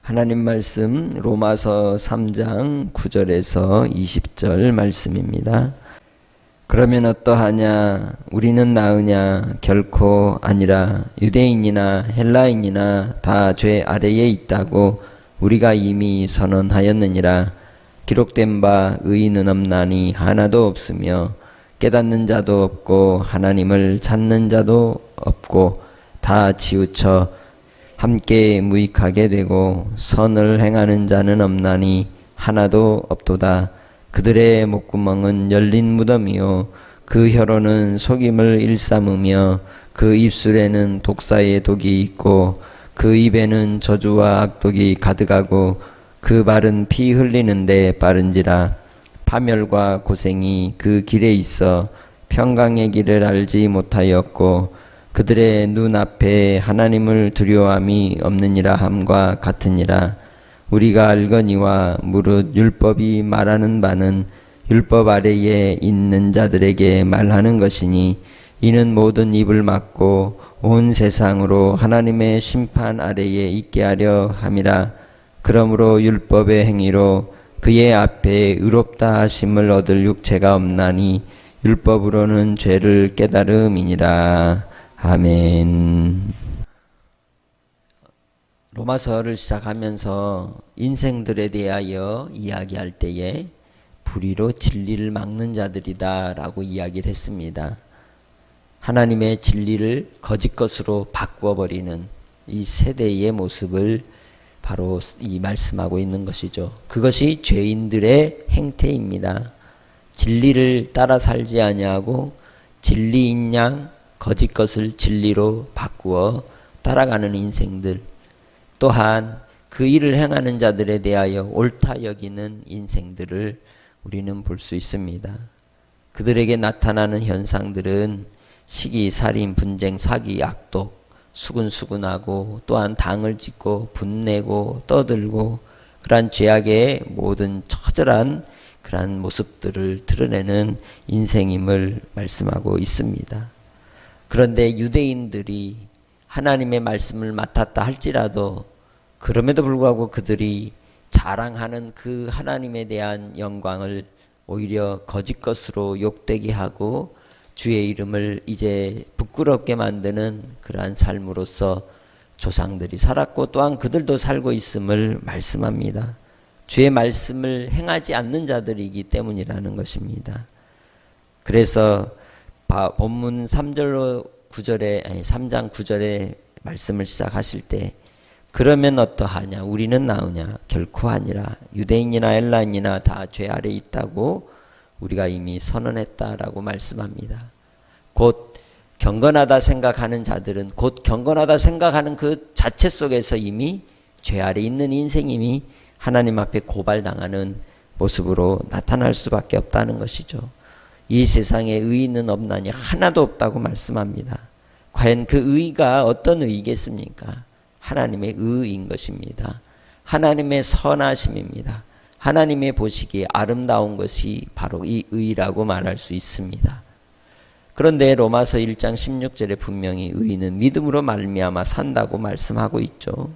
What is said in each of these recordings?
하나님 말씀 로마서 3장 9절에서 20절 말씀입니다. 그러면 어떠하냐? 우리는 나으냐? 결코 아니라. 유대인이나 헬라인이나 다 죄 아래에 있다고 우리가 이미 선언하였느니라. 기록된 바 의인은 없나니 하나도 없으며 깨닫는 자도 없고 하나님을 찾는 자도 없고 다 치우쳐 함께 무익하게 되고 선을 행하는 자는 없나니 하나도 없도다. 그들의 목구멍은 열린 무덤이요 그 혀로는 속임을 일삼으며 그 입술에는 독사의 독이 있고 그 입에는 저주와 악독이 가득하고 그 발은 피 흘리는데 빠른지라. 파멸과 고생이 그 길에 있어 평강의 길을 알지 못하였고 그들의 눈앞에 하나님을 두려워함이 없느니라 함과 같으니라. 우리가 알거니와 무릇 율법이 말하는 바는 율법 아래에 있는 자들에게 말하는 것이니 이는 모든 입을 막고 온 세상으로 하나님의 심판 아래에 있게 하려 함이라. 그러므로 율법의 행위로 그의 앞에 의롭다 하심을 얻을 육체가 없나니 율법으로는 죄를 깨달음이니라. 아멘. 로마서를 시작하면서 인생들에 대하여 이야기할 때에 불의로 진리를 막는 자들이다 라고 이야기를 했습니다. 하나님의 진리를 거짓 것으로 바꾸어 버리는 이 세대의 모습을 바로 이 말씀하고 있는 것이죠. 그것이 죄인들의 행태입니다. 진리를 따라 살지 아니하고 진리인 양 거짓 것을 진리로 바꾸어 따라가는 인생들, 또한 그 일을 행하는 자들에 대하여 옳다 여기는 인생들을 우리는 볼 수 있습니다. 그들에게 나타나는 현상들은 시기, 살인, 분쟁, 사기, 악독, 수군수군하고 또한 당을 짓고 분내고 떠들고 그러한 죄악의 모든 처절한 그러한 모습들을 드러내는 인생임을 말씀하고 있습니다. 그런데 유대인들이 하나님의 말씀을 맡았다 할지라도 그럼에도 불구하고 그들이 자랑하는 그 하나님에 대한 영광을 오히려 거짓 것으로 욕되게 하고 주의 이름을 이제 부끄럽게 만드는 그러한 삶으로서 조상들이 살았고 또한 그들도 살고 있음을 말씀합니다. 주의 말씀을 행하지 않는 자들이기 때문이라는 것입니다. 그래서 본문 3장 9절에 말씀을 시작하실 때 그러면 어떠하냐? 우리는 나으냐? 결코 아니라. 유대인이나 헬라인이나 다 죄 아래 있다고 우리가 이미 선언했다라고 말씀합니다. 곧 경건하다 생각하는 자들은 곧 경건하다 생각하는 그 자체 속에서 이미 죄 아래 있는 인생임이 하나님 앞에 고발당하는 모습으로 나타날 수밖에 없다는 것이죠. 이 세상에 의인은 없나니 하나도 없다고 말씀합니다. 과연 그 의가 어떤 의이겠습니까? 하나님의 의인 것입니다. 하나님의 선하심입니다. 하나님의 보시기에 아름다운 것이 바로 이 의라고 말할 수 있습니다. 그런데 로마서 1장 16절에 분명히 의인은 믿음으로 말미암아 산다고 말씀하고 있죠.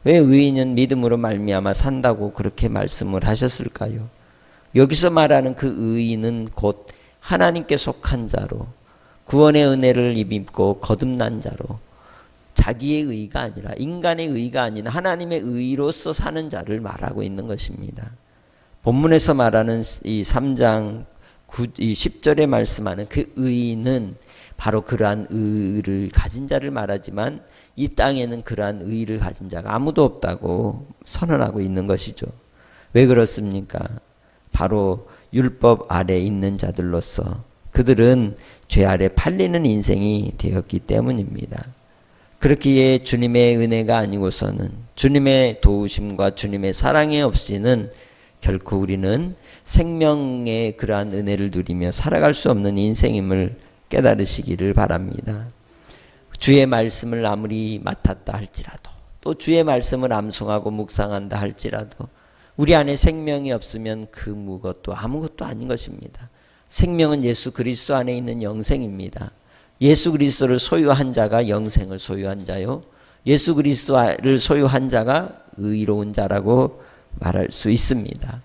왜 의인은 믿음으로 말미암아 산다고 그렇게 말씀을 하셨을까요? 여기서 말하는 그 의인은 곧 하나님께 속한 자로 구원의 은혜를 입고 거듭난 자로 자기의 의가 아니라 인간의 의가 아닌 하나님의 의로서 사는 자를 말하고 있는 것입니다. 본문에서 말하는 이 3장 10절에 말씀하는 그 의인은 바로 그러한 의를 가진 자를 말하지만 이 땅에는 그러한 의를 가진 자가 아무도 없다고 선언하고 있는 것이죠. 왜 그렇습니까? 바로 율법 아래 있는 자들로서 그들은 죄 아래 팔리는 인생이 되었기 때문입니다. 그렇기에 주님의 은혜가 아니고서는 주님의 도우심과 주님의 사랑이 없이는 결코 우리는 생명의 그러한 은혜를 누리며 살아갈 수 없는 인생임을 깨달으시기를 바랍니다. 주의 말씀을 아무리 맡았다 할지라도 또 주의 말씀을 암송하고 묵상한다 할지라도 우리 안에 생명이 없으면 그 무것도 아무것도 아닌 것입니다. 생명은 예수 그리스도 안에 있는 영생입니다. 예수 그리스도를 소유한 자가 영생을 소유한 자요 예수 그리스도를 소유한 자가 의로운 자라고 말할 수 있습니다.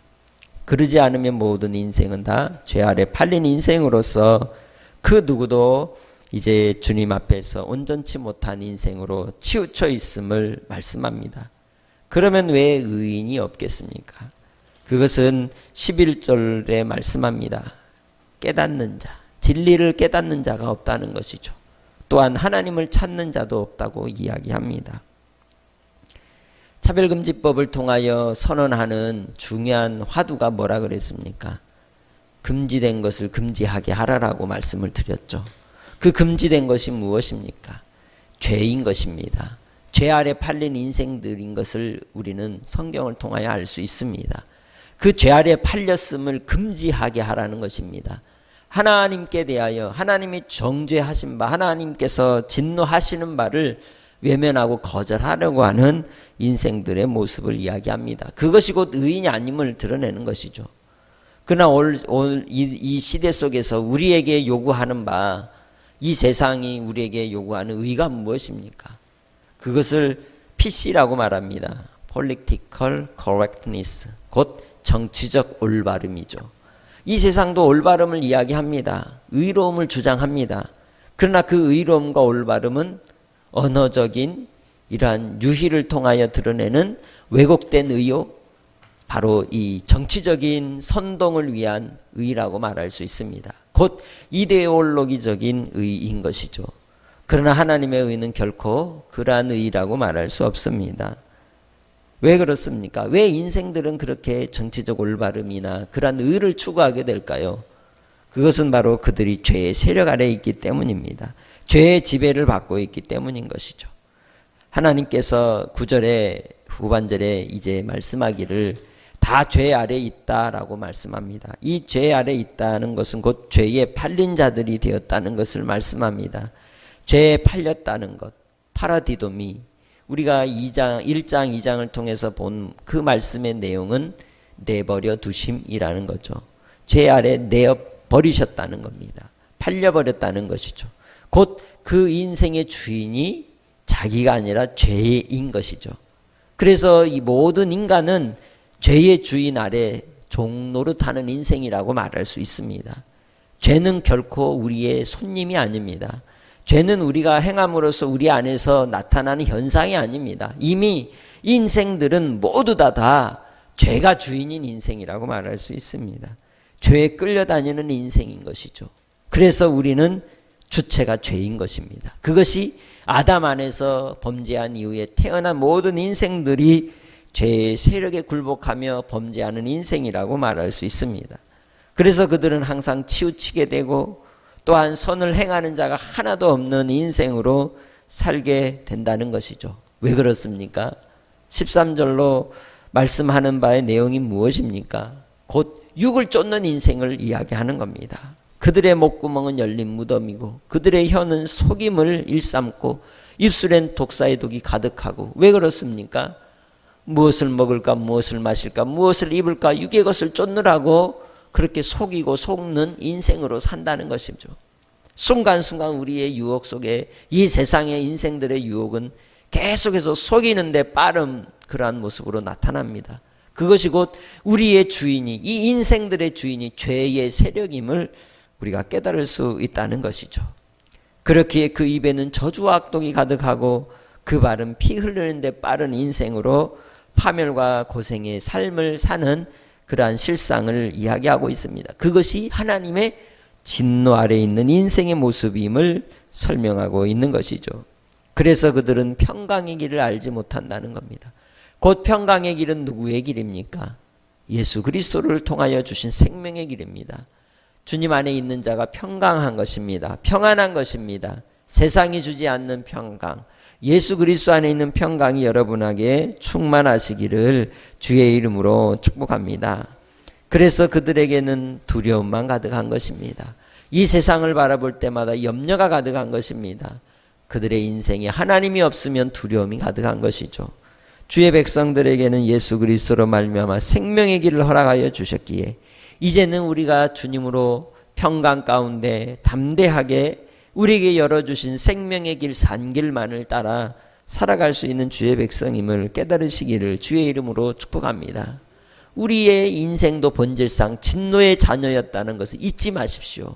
그러지 않으면 모든 인생은 다 죄 아래 팔린 인생으로서 그 누구도 이제 주님 앞에서 온전치 못한 인생으로 치우쳐 있음을 말씀합니다. 그러면 왜 의인이 없겠습니까? 그것은 11절에 말씀합니다. 깨닫는 자, 진리를 깨닫는 자가 없다는 것이죠. 또한 하나님을 찾는 자도 없다고 이야기합니다. 차별금지법을 통하여 선언하는 중요한 화두가 뭐라 그랬습니까? 금지된 것을 금지하게 하라라고 말씀을 드렸죠. 그 금지된 것이 무엇입니까? 죄인 것입니다. 죄 아래 팔린 인생들인 것을 우리는 성경을 통하여 알 수 있습니다. 그 죄 아래 팔렸음을 금지하게 하라는 것입니다. 하나님께 대하여 하나님이 정죄하신 바, 하나님께서 진노하시는 바를 외면하고 거절하려고 하는 인생들의 모습을 이야기합니다. 그것이 곧 의인이 아님을 드러내는 것이죠. 그러나 이 시대 속에서 우리에게 요구하는 바, 이 세상이 우리에게 요구하는 의가 무엇입니까? 그것을 PC라고 말합니다. Political Correctness, 곧 정치적 올바름이죠. 이 세상도 올바름을 이야기합니다. 의로움을 주장합니다. 그러나 그 의로움과 올바름은 언어적인 이러한 유희를 통하여 드러내는 왜곡된 의요, 바로 이 정치적인 선동을 위한 의라고 말할 수 있습니다. 곧 이데올로기적인 의인 것이죠. 그러나 하나님의 의는 결코 그러한 의라고 말할 수 없습니다. 왜 그렇습니까? 왜 인생들은 그렇게 정치적 올바름이나 그러한 의를 추구하게 될까요? 그것은 바로 그들이 죄의 세력 아래에 있기 때문입니다. 죄의 지배를 받고 있기 때문인 것이죠. 하나님께서 9절에 후반절에 이제 말씀하기를 다 죄 아래 있다라고 말씀합니다. 이 죄 아래 있다는 것은 곧 죄에 팔린 자들이 되었다는 것을 말씀합니다. 죄에 팔렸다는 것, 파라디도미, 우리가 1장 2장을 통해서 본 그 말씀의 내용은 내버려 두심이라는 거죠. 죄 아래 내어 버리셨다는 겁니다. 팔려버렸다는 것이죠. 곧 그 인생의 주인이 자기가 아니라 죄인 것이죠. 그래서 이 모든 인간은 죄의 주인 아래 종노릇하는 인생이라고 말할 수 있습니다. 죄는 결코 우리의 손님이 아닙니다. 죄는 우리가 행함으로써 우리 안에서 나타나는 현상이 아닙니다. 이미 인생들은 모두 다 죄가 주인인 인생이라고 말할 수 있습니다. 죄에 끌려다니는 인생인 것이죠. 그래서 우리는 주체가 죄인 것입니다. 그것이 아담 안에서 범죄한 이후에 태어난 모든 인생들이 죄의 세력에 굴복하며 범죄하는 인생이라고 말할 수 있습니다. 그래서 그들은 항상 치우치게 되고 또한 선을 행하는 자가 하나도 없는 인생으로 살게 된다는 것이죠. 왜 그렇습니까? 13절로 말씀하는 바의 내용이 무엇입니까? 곧 육을 쫓는 인생을 이야기하는 겁니다. 그들의 목구멍은 열린 무덤이고 그들의 혀는 속임을 일삼고 입술엔 독사의 독이 가득하고. 왜 그렇습니까? 무엇을 먹을까, 무엇을 마실까, 무엇을 입을까, 육의 것을 쫓느라고 그렇게 속이고 속는 인생으로 산다는 것이죠. 순간순간 우리의 유혹 속에 이 세상의 인생들의 유혹은 계속해서 속이는데 빠른 그러한 모습으로 나타납니다. 그것이 곧 우리의 주인이, 이 인생들의 주인이 죄의 세력임을 우리가 깨달을 수 있다는 것이죠. 그렇기에 그 입에는 저주와 악독이 가득하고 그 발은 피 흘리는데 빠른 인생으로 파멸과 고생의 삶을 사는 그러한 실상을 이야기하고 있습니다. 그것이 하나님의 진노 아래에 있는 인생의 모습임을 설명하고 있는 것이죠. 그래서 그들은 평강의 길을 알지 못한다는 겁니다. 곧 평강의 길은 누구의 길입니까? 예수 그리스도를 통하여 주신 생명의 길입니다. 주님 안에 있는 자가 평강한 것입니다. 평안한 것입니다. 세상이 주지 않는 평강, 예수 그리스도 안에 있는 평강이 여러분에게 충만하시기를 주의 이름으로 축복합니다. 그래서 그들에게는 두려움만 가득한 것입니다. 이 세상을 바라볼 때마다 염려가 가득한 것입니다. 그들의 인생에 하나님이 없으면 두려움이 가득한 것이죠. 주의 백성들에게는 예수 그리스도로 말미암아 생명의 길을 허락하여 주셨기에 이제는 우리가 주님으로 평강 가운데 담대하게 우리에게 열어주신 생명의 길 산길만을 따라 살아갈 수 있는 주의 백성임을 깨달으시기를 주의 이름으로 축복합니다. 우리의 인생도 본질상 진노의 자녀였다는 것을 잊지 마십시오.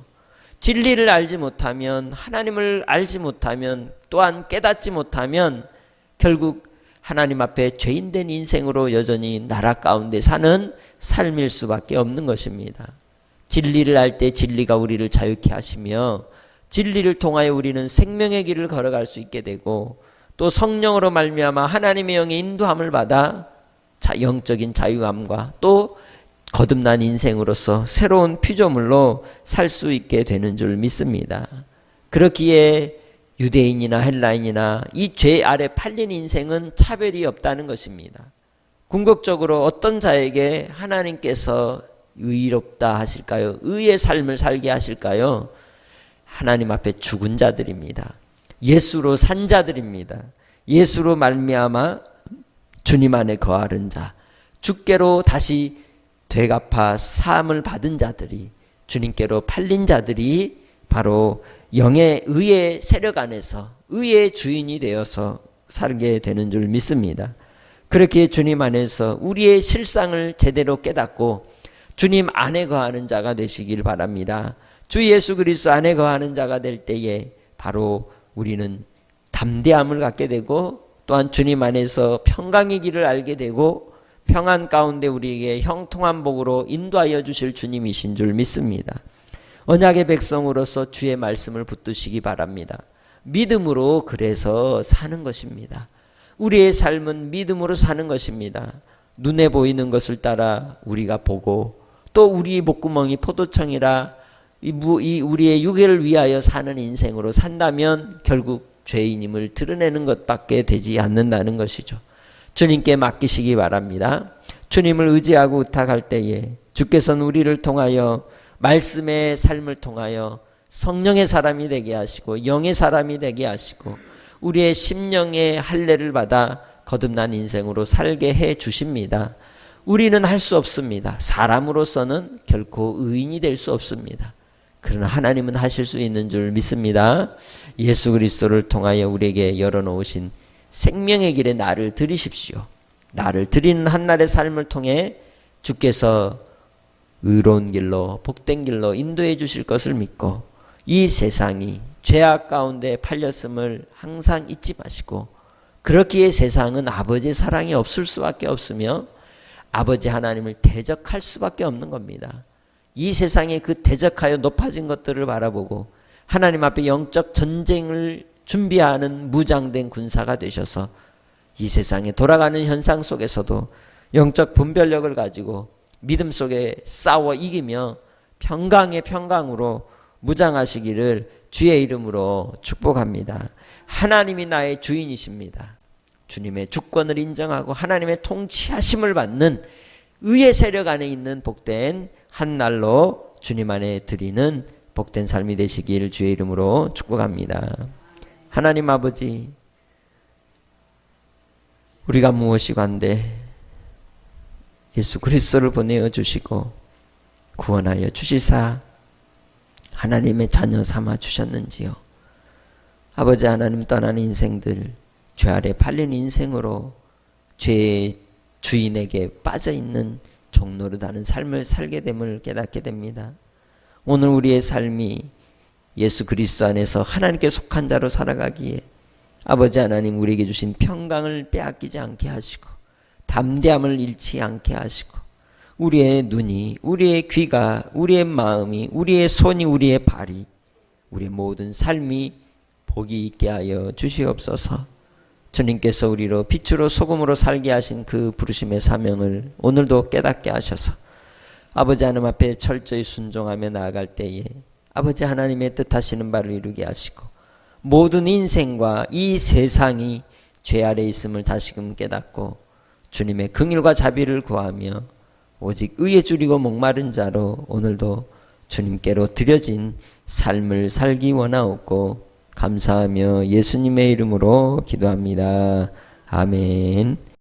진리를 알지 못하면, 하나님을 알지 못하면, 또한 깨닫지 못하면 결국 하나님 앞에 죄인된 인생으로 여전히 나라 가운데 사는 삶일 수밖에 없는 것입니다. 진리를 알 때 진리가 우리를 자유케 하시며 진리를 통하여 우리는 생명의 길을 걸어갈 수 있게 되고, 또 성령으로 말미암아 하나님의 영의 인도함을 받아 영적인 자유함과 또 거듭난 인생으로서 새로운 피조물로 살 수 있게 되는 줄 믿습니다. 그렇기에 유대인이나 헬라인이나 이 죄 아래 팔린 인생은 차별이 없다는 것입니다. 궁극적으로 어떤 자에게 하나님께서 의롭다 하실까요? 의의 삶을 살게 하실까요? 하나님 앞에 죽은 자들입니다. 예수로 산 자들입니다. 예수로 말미암아 주님 안에 거하는 자, 주께로 다시 되갚아 사함을 받은 자들이, 주님께로 팔린 자들이 바로 영의 의의 세력 안에서 의의 주인이 되어서 살게 되는 줄 믿습니다. 그렇게 주님 안에서 우리의 실상을 제대로 깨닫고 주님 안에 거하는 자가 되시길 바랍니다. 주 예수 그리스도 안에 거하는 자가 될 때에 바로 우리는 담대함을 갖게 되고, 또한 주님 안에서 평강의 길을 알게 되고, 평안 가운데 우리에게 형통한 복으로 인도하여 주실 주님이신 줄 믿습니다. 언약의 백성으로서 주의 말씀을 붙드시기 바랍니다. 믿음으로 그래서 사는 것입니다. 우리의 삶은 믿음으로 사는 것입니다. 눈에 보이는 것을 따라 우리가 보고, 또 우리 목구멍이 포도청이라 우리의 유괴를 위하여 사는 인생으로 산다면 결국 죄인임을 드러내는 것밖에 되지 않는다는 것이죠. 주님께 맡기시기 바랍니다. 주님을 의지하고 의탁할 때에 주께서는 우리를 통하여 말씀의 삶을 통하여 성령의 사람이 되게 하시고 영의 사람이 되게 하시고 우리의 심령의 할례를 받아 거듭난 인생으로 살게 해 주십니다. 우리는 할 수 없습니다. 사람으로서는 결코 의인이 될 수 없습니다. 그러나 하나님은 하실 수 있는 줄 믿습니다. 예수 그리스도를 통하여 우리에게 열어놓으신 생명의 길에 나를 드리십시오. 나를 드리는 한날의 삶을 통해 주께서 의로운 길로 복된 길로 인도해 주실 것을 믿고, 이 세상이 죄악 가운데 팔렸음을 항상 잊지 마시고, 그렇기에 세상은 아버지의 사랑이 없을 수밖에 없으며 아버지 하나님을 대적할 수밖에 없는 겁니다. 이 세상에 그 대적하여 높아진 것들을 바라보고 하나님 앞에 영적 전쟁을 준비하는 무장된 군사가 되셔서 이 세상에 돌아가는 현상 속에서도 영적 분별력을 가지고 믿음 속에 싸워 이기며 평강의 평강으로 무장하시기를 주의 이름으로 축복합니다. 하나님이 나의 주인이십니다. 주님의 주권을 인정하고 하나님의 통치하심을 받는 의의 세력 안에 있는 복된 한 날로 주님 안에 드리는 복된 삶이 되시길 주의 이름으로 축복합니다. 하나님 아버지, 우리가 무엇이 간데 예수 그리스도를 보내어 주시고 구원하여 주시사 하나님의 자녀 삼아 주셨는지요. 아버지 하나님, 떠나는 인생들, 죄 아래 팔린 인생으로 죄의 주인에게 빠져있는 종노릇하는 삶을 살게 됨을 깨닫게 됩니다. 오늘 우리의 삶이 예수 그리스도 안에서 하나님께 속한 자로 살아가기에 아버지 하나님, 우리에게 주신 평강을 빼앗기지 않게 하시고 담대함을 잃지 않게 하시고 우리의 눈이, 우리의 귀가, 우리의 마음이, 우리의 손이, 우리의 발이, 우리의 모든 삶이 복이 있게 하여 주시옵소서. 주님께서 우리로 빛으로 소금으로 살게 하신 그 부르심의 사명을 오늘도 깨닫게 하셔서 아버지 하나님 앞에 철저히 순종하며 나아갈 때에 아버지 하나님의 뜻하시는 바를 이루게 하시고 모든 인생과 이 세상이 죄 아래 있음을 다시금 깨닫고 주님의 긍휼과 자비를 구하며 오직 의에 줄이고 목마른 자로 오늘도 주님께로 드려진 삶을 살기 원하옵고 감사하며 예수님의 이름으로 기도합니다. 아멘.